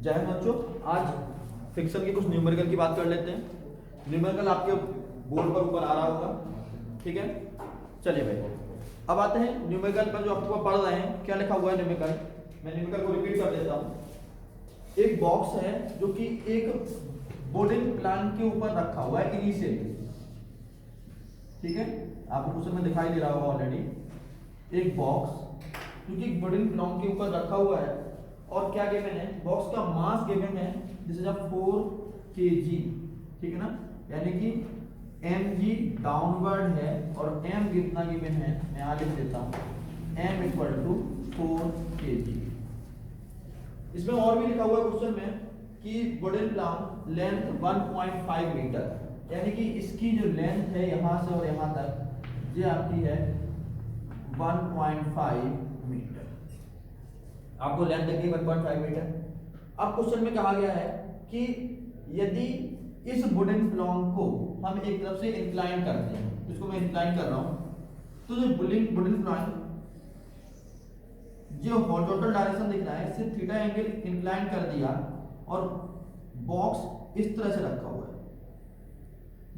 जय हिंद बच्चों, आज फ्रिक्शन की कुछ न्यूमेरिकल की बात कर लेते हैं। न्यूमेरिकल आपके बोर्ड पर ऊपर आ रहा होगा, ठीक है। चलिए भाई, अब आते हैं न्यूमेरिकल पर जो आपको पढ़ रहे हैं। क्या लिखा हुआ है न्यूमेरिकल? मैं न्यूमेरिकल को रिपीट कर देता हूँ। एक बॉक्स है जो कि एक वुडन प्लांक के ऊपर रखा हुआ है इनिशियली, ठीक है। आपको क्वेश्चन में दिखाई दे रहा होगा ऑलरेडी। एक बॉक्स जो कि वुडन प्लांक के ऊपर रखा हुआ है और क्या गिवन है? बॉक्स का मास गिवन है, दिस इज 4 kg, ठीक है ना। यानी कि mg डाउनवर्ड है और m कितना गिवन है, मैं यहाँ लिख देता हूँ, m इक्वल टू 4 kg। इसमें और भी लिखा हुआ है क्वेश्चन में कि वुडन प्लांक लेंथ 1.5 मीटर, यानी कि इसकी जो लेंथ है यहाँ से और यहाँ तक ये आपकी है 1.5 मीटर। आपको लेंथ देखिए 1.5 मीटर। अब क्वेश्चन में कहा गया है कि यदि इस वुडन प्लांक को हम एक तरफ से इंक्लाइन करते हैं, इसको मैं इंक्लाइन कर रहा हूं, तो जो वुडन प्लांक जो हॉरिजॉन्टल डायरेक्शन दिख रहा है इससे थीटा एंगल इंक्लाइन कर दिया और बॉक्स इस तरह से रखा हुआ है।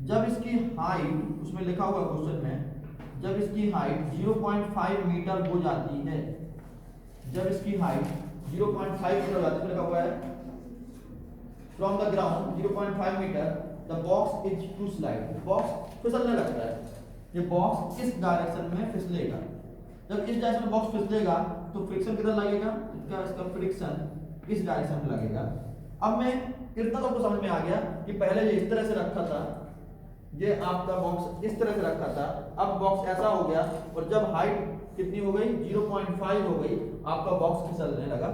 जब इसकी हाइट, उसमें लिखा हुआ क्वेश्चन में, जब इसकी हाइट 0.5 मीटर हो जाती है, जब इसकी हाइट 0.5 मीटर हो जाती है, लिखा हुआ है from the ground 0.5 metre the box is to slide, box फिसलने लगता है। ये बॉक्स इस डायरेक्शन में फिसलेगा। जब इस डायरेक्शन में बॉक्स फिसलेगा तो फ्रिक्शन किधर लगेगा? इसका फ्रिक्शन इस डायरेक्शन में लगेगा। अब मैं इतना तो आपको समझ में आ गया कि पहले ये इस तरह से रखा था, ये आपका बॉक्स इस तरह से रखा था, अब बॉक्स ऐसा हो गया और जब हाइट कितनी हो गई? 0.5 हो गई, आपका बॉक्स फिसलने लगा।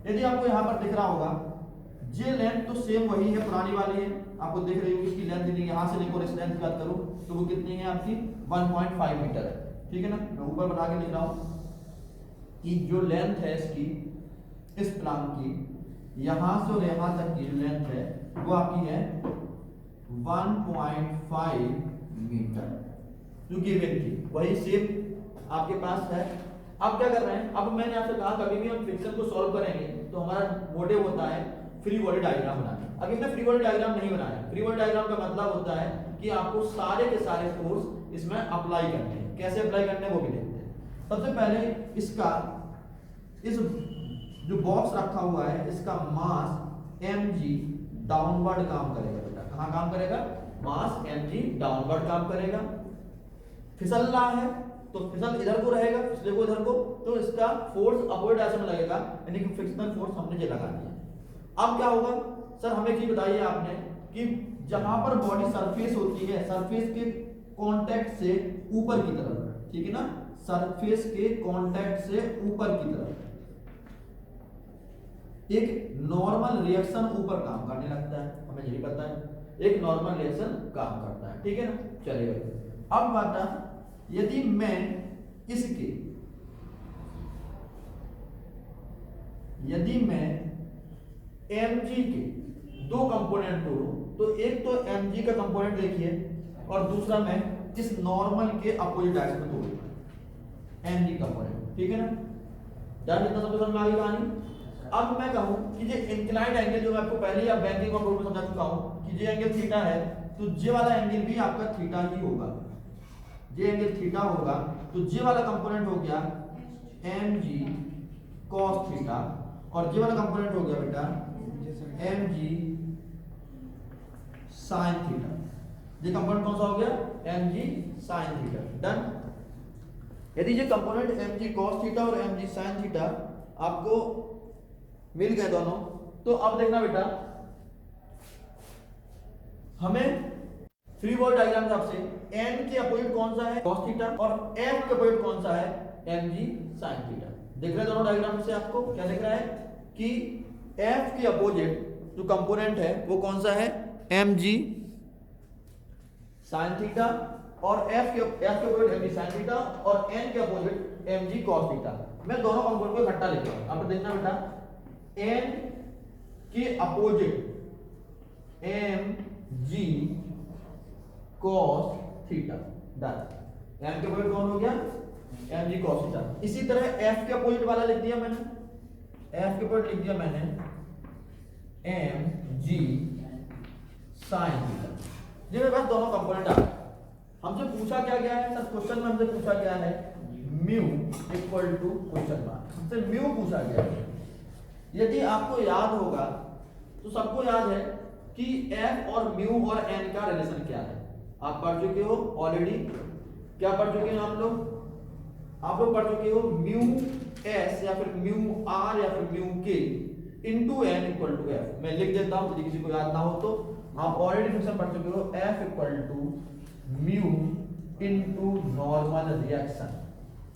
यदि आपको यहाँ पर दिख रहा होगा, ये लेंथ तो सेम वही है, पुरानी वाली है, आपको दिख रही होगी। इसकी लेंथ यदि यहाँ से लेकर इस लेंथ की बात करूँ तो वो कितनी है आपकी? 1.5 मीटर है, ठीक है ना। मैं ऊपर बना के लिख रहा हूँ कि जो लेंथ है इसकी, इस प्लांक की, यहाँ से और यहाँ तक की जो लेंथ है वो आपकी है 1.5 मीटर, जो गिवन थी वही सेम आपके पास है। अब क्या कर रहे हैं? अब मैंने आपसे कहा कभी भी हम फ्रिक्शन को सॉल्व करेंगे तो हमारा मोटिव होता है फ्री बॉडी डायग्राम बनाना। अभी हमने फ्री बॉडी डायग्राम नहीं बनाया। फ्री बॉडी डायग्राम का मतलब होता है कि आपको सारे के सारे फोर्स इसमें अप्लाई करने हैं। कैसे अप्लाई करने हैं वो भी देखते हैं। सबसे पहले इसका, इस जो बॉक्स रखा हुआ है इसका मास mg डाउनवर्ड काम करेगा। बेटा कहाँ काम करेगा? मास mg डाउनवर्ड काम करेगा। फिसल रहा है तो फिसल इधर को रहेगा, फिसले को इधर को, तो इसका फोर्स अपवर्ड डायरेक्शन में लगेगा, यानी कि फ्रिक्शनल फोर्स हमने ये लगा दिया। अब क्या होगा सर, हमें चीज बताइए आपने कि जहां पर बॉडी सरफेस होती है, सरफेस के कांटेक्ट से ऊपर की तरफ, ठीक है ना, सरफेस के कांटेक्ट से ऊपर की तरफ एक नॉर्मल रिएक्शन ऊपर काम करने लगता है, हमें यही पता है। एक नॉर्मल रिएक्शन काम करता है, ठीक है ना। चलिए अब बात, यदि मैं इसके, यदि मैं mg के दो कंपोनेंट तोड़ूं तो एक तो mg का कंपोनेंट देखिए और दूसरा मैं इस नॉर्मल के अपोजिट डायरेक्शन में तोड़ूंगा mg कंपोनेंट, ठीक है ना। डन, इतना समझ में आ गई कहानी। अब मैं कहूं कि ये इंक्लाइंड एंगल, जो मैं आपको पहले या बैंकिंग और में समझा चुका हूं कि ये एंगल थीटा है, तो ये वाला एंगल भी आपका थीटा ही होगा। ये एंगल थीटा होगा तो ये वाला कंपोनेंट हो गया mg cos थीटा और ये वाला कंपोनेंट हो गया बेटा mg sin थीटा। ये कंपोनेंट कौन सा हो गया? mg sin theta. डन। यदि ये कंपोनेंट mg cos थीटा और mg sin थीटा आपको मिल गए दोनों, तो अब देखना बेटा, हमें फ्री बॉडी डायग्राम के हिसाब से n के अपोजिट कौन सा है? cos थीटा, और f के अपोजिट कौन सा है? mg sin theta. दिख रहा है दोनों डायग्राम से आपको? क्या दिख रहा है कि f के अपोजिट जो कंपोनेंट है वो कौन सा है? mg sin थीटा, और f के अपोजिट mg sin थीटा, और n के अपोजिट mg cos थीटा। मैं दोनों कंपोनेंट को इकट्ठा लिख रहा हूं। आप देखना बेटा, n के opposite mg cos theta. Done. m के अपोजिट कौन हो गया? mg cos theta. इसी तरह f के अपोजिट वाला लिख दिया मैंने, f के अपोजिट लिख दिया मैंने एम जी साइन थीटा। ये मेरे पास दोनों कंपोनेंट आ गए। हमसे पूछा क्या गया है सर, क्वेश्चन में हमसे पूछा गया है mu equal to question mark, हमसे म्यू पूछा गया है। यदि आपको याद होगा तो सबको याद है कि एफ और म्यू और एन का रिलेशन क्या है, आप पढ़ चुके हो ऑलरेडी। क्या पढ़ चुके हैं आप लोग पढ़ चुके हो म्यू एस या फिर म्यू आर या फिर mu k into N equal to F. मैं लिख देता हूं यदि किसी को याद ना हो तो। आप ऑलरेडी फ्रिक्शन पढ़ चुके हो, F equal to mu into normal reaction.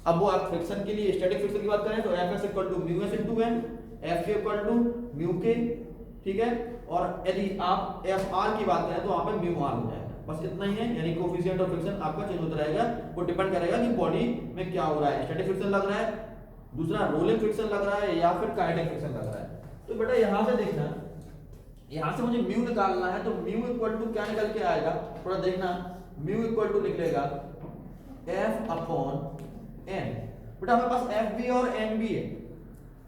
अब वो आप फ्रिक्शन के लिए स्टैटिक फ्रिक्शन की बात करें तो F S equal to mu S into N, F K equal to mu K, ठीक है। और यदि आप एफ आर की बात करें तो वहां पर म्यू आर हो जाएगा। बस इतना ही है, यानी कोफिशिएंट ऑफ फ्रिक्शन आपका चेंज होता रहेगा। वो डिपेंड करेगा कि बॉडी में क्या हो रहा है, स्टैटिक फ्रिक्शन लग रहा है, दूसरा रोलिंग फ्रिक्शन लग रहा है या फिर काइनेटिक फ्रिक्शन लग रहा है। तो बेटा यहां से देखना, यहां से मुझे म्यू निकालना है तो म्यू इक्वल टू क्या निकल के आएगा, थोड़ा देखना। म्यू इक्वल टू निकलेगा एफ अपॉन एन। बेटा हमारे पास एफ भी और एन भी है,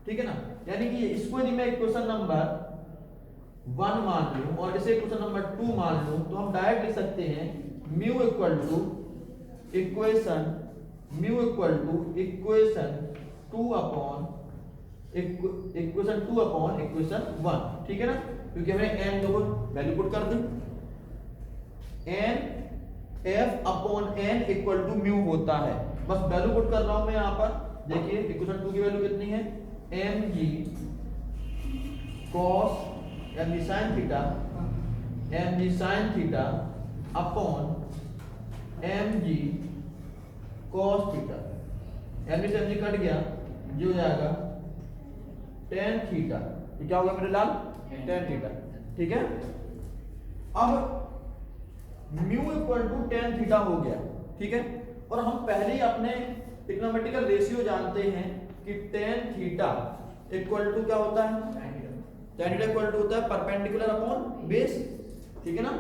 ठीक है ना। यानी कि इसको यदि मैं इक्वेशन नंबर 1 मान लूं और इसे इक्वेशन नंबर 2 मान लूं तो हम डायरेक्ट लिख सकते हैं mu equal to equation 2 upon equation 1, ठीक है ना। क्योंकि हमें n को वैल्यू पुट कर दी, n f upon n equal to mu होता है। बस वैल्यू पुट कर रहा हूं मैं यहां पर। देखिए इक्वेशन 2 की वैल्यू कितनी है, mg cos mg sin theta upon mg cos theta. mg से mg कट गया, ये हो जाएगा tan थीटा। ये क्या होगा मेरे लाल, tan थीटा, ठीक है। अब mu equal to tan theta हो गया, ठीक है। और हम पहले ही अपने ट्रिग्नोमेट्रिकल रेशियो जानते हैं कि tan थीटा इक्वल टू क्या होता है, tan थीटा इक्वल टू होता है परपेंडिकुलर अपॉन बेस, ठीक है ना,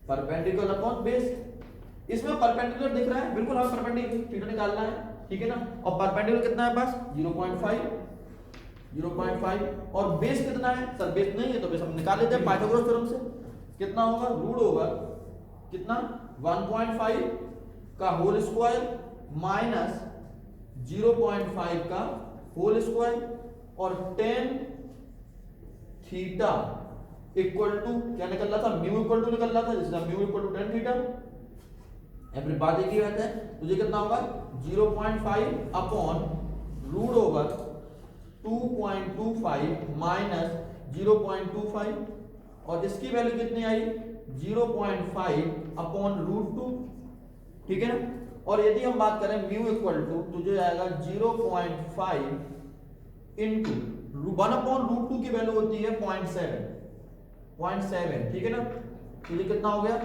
परपेंडिकुलर अपॉन बेस। इसमें परपेंडिकुलर दिख रहा है, बिल्कुल हमें परपेंडिकुलर थीटा निकालना है, ठीक है ना। और परपेंडिकुलर कितना है पास 0.5 और बेस कितना है सर, बेस नहीं है तो बेस हम निकाल लेते हैं पाइथागोरस थ्योरम से। कितना होगा, रूट होगा कितना 1.5 का होल स्क्वायर माइनस 0.5 का होल स्क्वायर और tan थीटा इक्वल टू क्या निकल रहा था, म्यू इक्वल टू निकल रहा था, जिसका mu equal to tan theta. अपनी बात एक ही रहता है, तो ये कितना होगा 0.5 अपॉन रूट ओवर 2.25 माइनस 0.25 और इसकी वैल्यू कितनी आई 0.5 अपॉन रूट 2, ठीक है ना। और यदि हम बात करें म्यू इक्वल टू तो जो आएगा 0.5 इंटू 1 अपॉन रूट 2 की वैल्यू होती है 0.7, ठीक है ना। तो ये कितना हो गया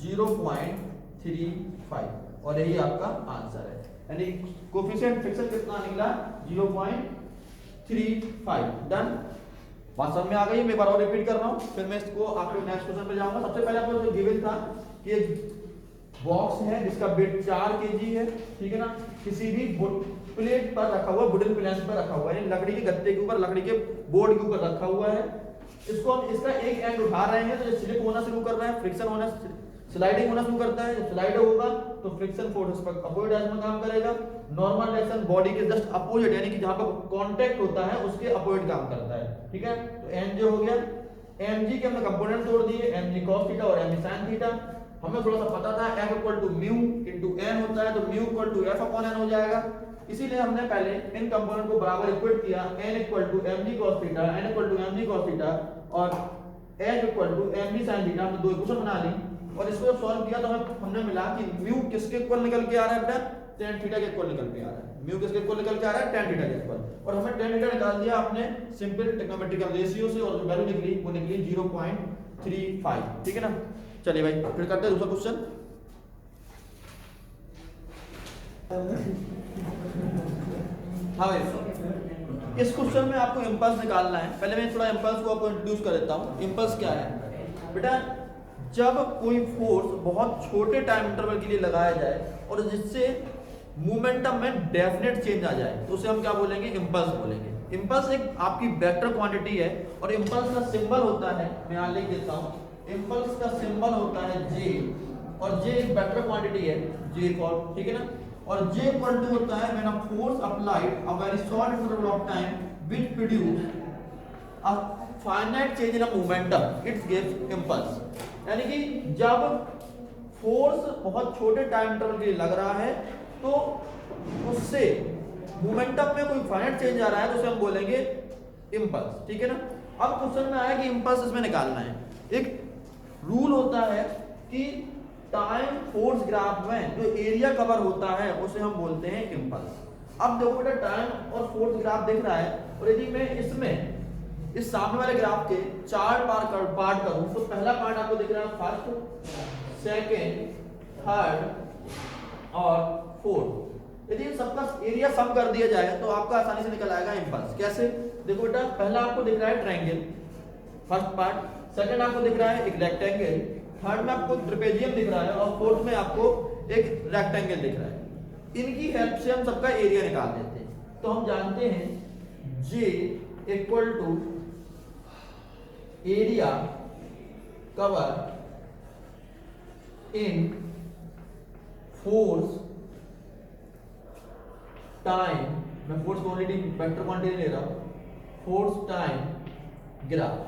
0.35 और यही आपका आंसर है। यानी कोफिशिएंट फ्रिक्शन कितना निकला 0.35। डन, बात समझ में आ गई। मैं एक बार और रिपीट कर रहा हूं, फिर मैं इसको आपको नेक्स्ट क्वेश्चन पे जाऊंगा। सबसे पहले आपको जो गिवन था कि एक बॉक्स है जिसका वेट 4 केजी है, ठीक है ना, किसी भी प्लेट पर रखा हुआ, वुडन प्लेट पर रखा हुआ है, लकड़ी के गत्ते के ऊपर, लकड़ी के बोर्ड के ऊपर रखा हुआ है। इसको हम इसका एक एंड उठा रहे हैं तो ये स्लिप होना शुरू कर रहा है, फ्रिक्शन होना, स्लाइडिंग होना शुरू करता है। जब स्लाइड होगा तो फ्रिक्शन फोर्स पर अपोजिट डायरेक्शन में काम करेगा। नॉर्मल डायरेक्शन बॉडी के जस्ट अपोजिट, यानी कि जहां पर कांटेक्ट होता है उसके अपोजिट काम करता है, ठीक है। तो एन जो हो गया, mg के हमने कंपोनेंट तोड़ दिए, mg cos थीटा और mg sin थीटा। हमें थोड़ा सा पता था f equal to mu into n होता है, तो mu equal to f upon n हो जाएगा। इसीलिए हमने पहले इन कंपोनेंट को बराबर इक्वेट किया, n equal to mg cos theta, n equal to mg cos theta और h equal to mg sin theta. हमने दो इक्वेशन बना ली और इसको जब सॉल्व किया तो हमने मिला कि म्यू किसके इक्वल निकल के आ रहा है बेटा, tan थीटा के इक्वल निकल के आ रहा है। म्यू किसके इक्वल निकल के आ रहा है, tan थीटा के इक्वल। और हमें tan थीटा निकाल दिया आपने सिंपल ट्रिग्नोमेट्रिकल रेशियो से और जो वैल्यू निकली वो निकली 0.35, ठीक है ना। चलिए भाई फिर करते हैं दूसरा क्वेश्चन। हाँ भाई, इस क्वेश्चन में आपको इंपल्स निकालना है। पहले मैं थोड़ा इंपल्स को आपको इंट्रोड्यूस कर देता हूँ। इंपल्स क्या है बेटा, जब कोई फोर्स बहुत छोटे टाइम इंटरवल के लिए लगाया जाए और जिससे मोमेंटम में डेफिनेट चेंज आ जाए तो उसे हम क्या बोलेंगे, इंपल्स बोलेंगे। इम्पल्स एक आपकी वेक्टर क्वांटिटी है और इम्पल्स का सिंबल होता है, मैं यहाँ लिख देता हूँ, इम्पल्स का सिंबल होता है जे, और जे एक वेक्टर क्वांटिटी है, जे फॉर, ठीक है ना। और जे इक्वल टू होता है when a force applied a very short interval of time which produce a finite change in a momentum it gives impulse. यानी कि जब फोर्स बहुत छोटे टाइम इंटरवल के लिए लग रहा है तो उससे मोमेंटम में कोई फाइनाइट चेंज आ रहा है तो उसे हम बोलेंगे इम्पल्स, ठीक है ना। अब क्वेश्चन में आया कि इम्पल्स इसमें निकालना है। एक रूल होता है कि टाइम फोर्स ग्राफ में जो एरिया कवर होता है उसे हम बोलते हैं इम्पल्स। अब देखो बेटा टाइम और फोर्स ग्राफ दिख रहा है और यदि मैं इसमें इस सामने वाले ग्राफ के चार पार्ट करूं तो पहला पार्ट आपको दिख रहा है फर्स्ट, सेकेंड, थर्ड और फोर्थ। यदि इन सबका एरिया सम कर दिया जाए तो आपका आसानी से निकल आएगा इम्पल्स। कैसे? देखो बेटा पहला आपको दिख रहा है ट्रायंगल, फर्स्ट पार्ट, सेकंड आपको दिख रहा है एक रेक्टेंगल, थर्ड में आपको ट्रेपेजियम दिख रहा है और फोर्थ में आपको एक रेक्टेंगल दिख रहा है। इनकी हेल्प से हम सबका एरिया निकाल देते हैं। तो हम जानते हैं J equal to area cover in force time, मैं फोर्स क्वांटिटी वेक्टर क्वांटिटी ले रहा हूं, फोर्स टाइम ग्राफ,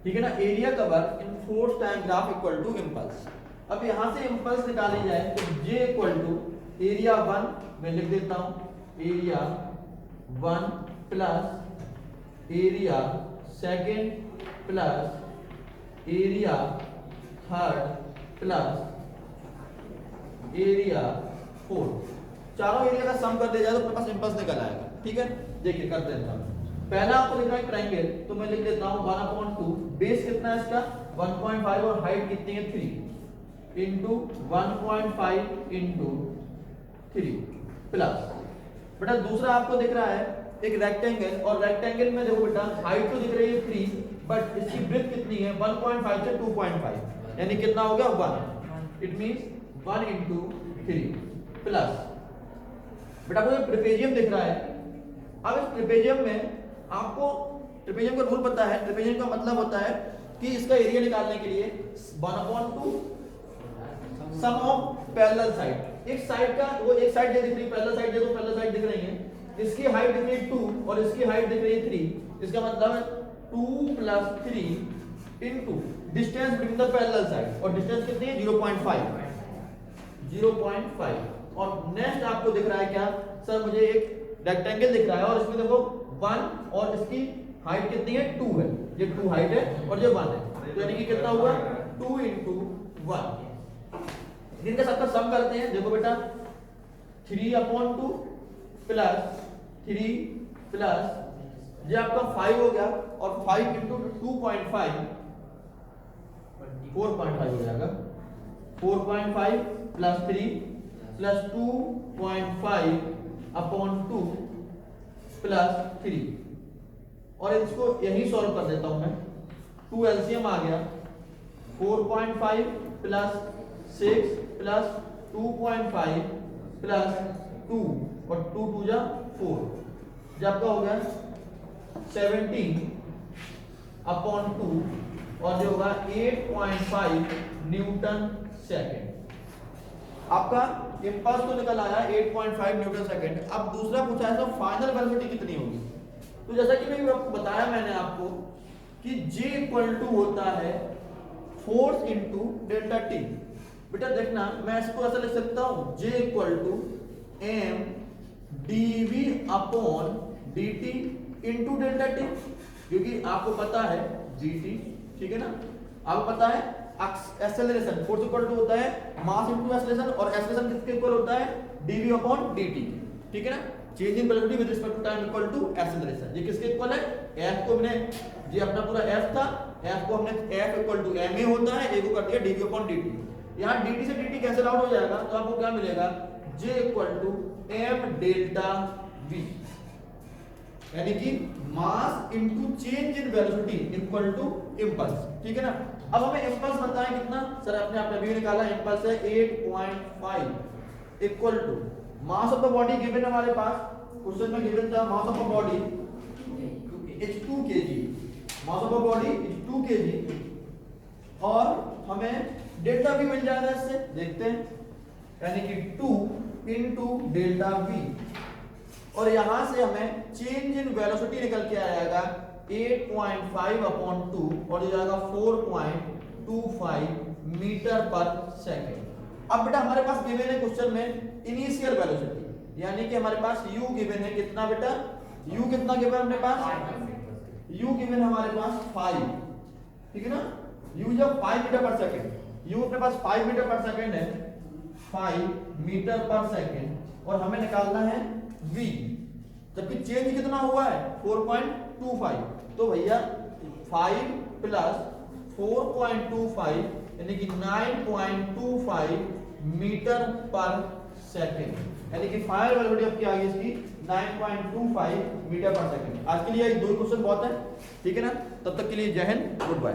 ठीक है ना। Area cover in force time graph equal to impulse. अब यहां से इम्पल्स निकाली जाए तो J इक्वल टू एरिया 1 मैं लिख देता हूं, area 1 plus area second plus area third plus area fourth. चारों एरिया का सम कर दिया जाए तो अपने पास इम्पल्स निकल आएगा, ठीक है। देखिए करते हैं। पहला आपको दिख रहा है ट्रायंगल, तो मैं लिख देता हूं 1/2, बेस कितना है इसका 1.5 और हाइट कितनी है 3 इंटू 1.5 इंटू 3 प्लस बेटा दूसरा आपको दिख रहा है एक रेक्टेंगल, और रेक्टेंगल में देखो बेटा हाइट तो दिख रही है 3 बट इसकी ब्रेथ कितनी है 1.5 से 2.5 यानी कितना हो गया 1, इट मींस 1 इंटू 3 प्लस बेटा आपको ट्रेपेजियम दिख रहा है। अब इस ट्रेपेजियम में आपको ट्रेपेजियम का रूल पता है, ट्रेपेजियम का मतलब होता है कि इसका एरिया निकालने के लिए 1/2 सम ऑफ पैरेलल साइड। एक साइड का वो एक साइड दिख रही है पैरेलल साइड, देखो पैरेलल साइड दिख रही है, इसकी हाइट दिख रही है 2 और इसकी हाइट दिख रही है 3, इसका मतलब है 2 plus 3 into distance between the parallel side, और डिस्टेंस कितनी है 0.5। और नेक्स्ट आपको दिख रहा है क्या सर, मुझे एक रेक्टेंगल दिख रहा है और इसमें देखो 1 और इसकी हाइट कितनी है 2 है, ये 2 हाइट है और ये 1 है, तो यानी कि कितना हुआ 2 इंटू 1। इनका सबका सम करते हैं। देखो बेटा 3/2 प्लस 3 प्लस ये आपका 5 हो गया और 5 इंटू 2.5 4.5 हो जाएगा, 4.5 प्लस 3 प्लस 2.5/2 प्लस 3, और इसको यही सॉल्व कर देता हूं मैं। 2 एलसीएम आ गया, 4.5 प्लस 6 प्लस 2.5 प्लस 2 और 2 2 जा 4, जब आपका हो गया 17/2 और जो होगा 8.5 न्यूटन सेकेंड। आपका इम्पल्स तो निकल आया 8.5 न्यूटन सेकेंड। अब दूसरा पूछा है तो फाइनल वेलोसिटी कितनी होगी। तो जैसा कि मैं आपको बताया मैंने आपको कि J इक्वल टू होता है फोर्स इंटू डेल्टा टी। बेटा देखना मैं इसको ऐसा लिख सकता हूं J equal to m dv upon dt into delta t, क्योंकि आपको पता है gt, ठीक है ना, आपको पता है एक्सेलरेशन फोर्स इक्वल टू होता है मास इनटू एक्सेलरेशन, और एक्सेलरेशन किसके इक्वल होता है dv अपॉन dt, ठीक है ना। Change in velocity with respect to time equal to acceleration, ये किसके इक्वल है f को हमने, ये अपना पूरा f था, f को हमने f इक्वल टू ma होता है, a को कर दिया dv अपॉन dt। यहां dt से dt कैंसिल आउट हो जाएगा तो आपको क्या मिलेगा j equal to m delta v, यानी कि mass into change in velocity equal to impulse, ठीक है ना। अब हमें इंपल्स बताएं कितना सर, अपने आपने भी निकाला, इंपल्स है 8.5 equal to mass of the body given हमारे पास क्वेश्चन में गिवन था mass of a body is 2 kg, mass of a body is 2 kg, और हमें डेल्टा भी मिल जाएगा इससे, देखते हैं, यानी कि 2 इंटू डेल्टा वी, और यहां से हमें चेंज इन वेलोसिटी निकल के आएगा 8.5 अपॉन 2, और ये जाएगा 4.25 मीटर पर सेकेंड। अब बेटा हमारे पास गिवन है क्वेश्चन में इनिशियल वेलोसिटी, यानी कि हमारे पास u गिवन है, कितना बेटा, u कितना गिवन है अपने पास, u गिवन है हमारे पास 5, ठीक है ना, u जब 5 मीटर पर सेकेंड, u अपने पास 5 मीटर पर सेकेंड है, 5 मीटर पर सेकेंड, और हमें निकालना है v, जबकि चेंज कितना हुआ है 4.25, तो भैया 5 प्लस 4.25 यानी कि 9.25 मीटर पर सेकेंड, यानी कि फाइनल वेलोसिटी आपकी आ गई इसकी 9.25 मीटर पर सेकेंड। आज के लिए 2 क्वेश्चन बहुत है, ठीक है ना, तब तक के लिए जय हिंद, गुड बाय।